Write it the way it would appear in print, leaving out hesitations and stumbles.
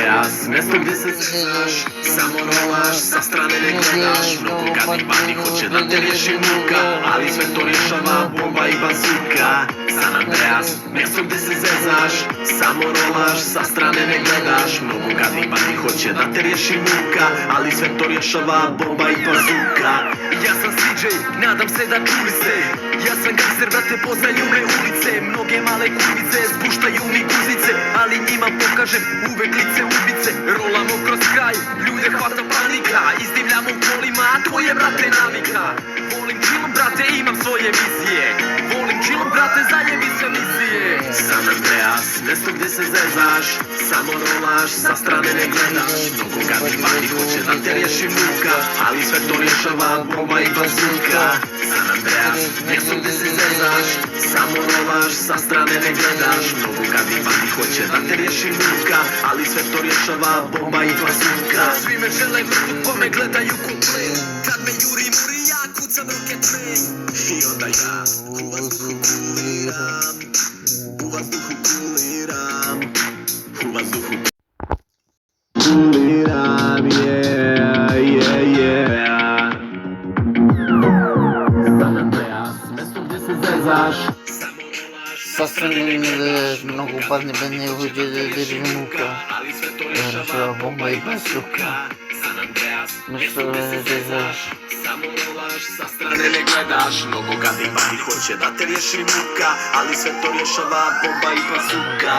Raz, mjesto gdje se zezaš, samo rolaš, sa strane ne gledaš. Mnogo gadnih bandi hoće da te riješi muka, ali sve to rješava bomba i bazuka. San Andreas, mjesto gdje se zezaš, samo rolaš, sa strane ne gledaš. Mnogo gadnih bandi hoće da te riješi muka, ali sve to rješava bomba i bazuka. Ja sam CJ, nadam se da čuli ste. Ja sam gangster, brate, poznaju me ulice. Mnoge male kurvice, spuštaju mi guzice, ali njima pokažem uvek lice ubice. Rolamo kroz kraj, ljude hvata panika. Izdivljamo u kolima, a to je, brate, navika. Volim chillom, brate, imam svoje vizije. Volim chillom, brate, zajebi se misije. San Andreas, mjesto gdje se zezaš, samo rolaš, sa strane ne gledaš. Mnogo gadnih bandi hoće da te riješi muka, ali sve to rješava bomba i bazuka. San Andreas, mjesto gdje se zezaš, samo rolaš, sa strane ne gledaš. Mnogo gadnih bandi hoće da te riješi muka, ali sve to rješava bomba i bazuka. Svi me žele mrtvog, pa me gledaju ko plen. Kad me juri muri, ja kucam rocket man. I onda ja u vazduhu kuliram, u vazduhu kuliram, u vazduhu kuliram, yeah, yeah, yeah. San Andreas, mjesto gdje se zezaš, samo rolaš, Sa strane ne gledaš, mnogo padne bende hoće da te riješi muka, ali sve to rješava bomba i bazuka. San Andreas, mjesto gdje se zezaš, samo rolaš, sa strane ne gledaš. Mnogo gadnih bandi hoće da te riješi muka, ali sve to rješava bomba i bazuka.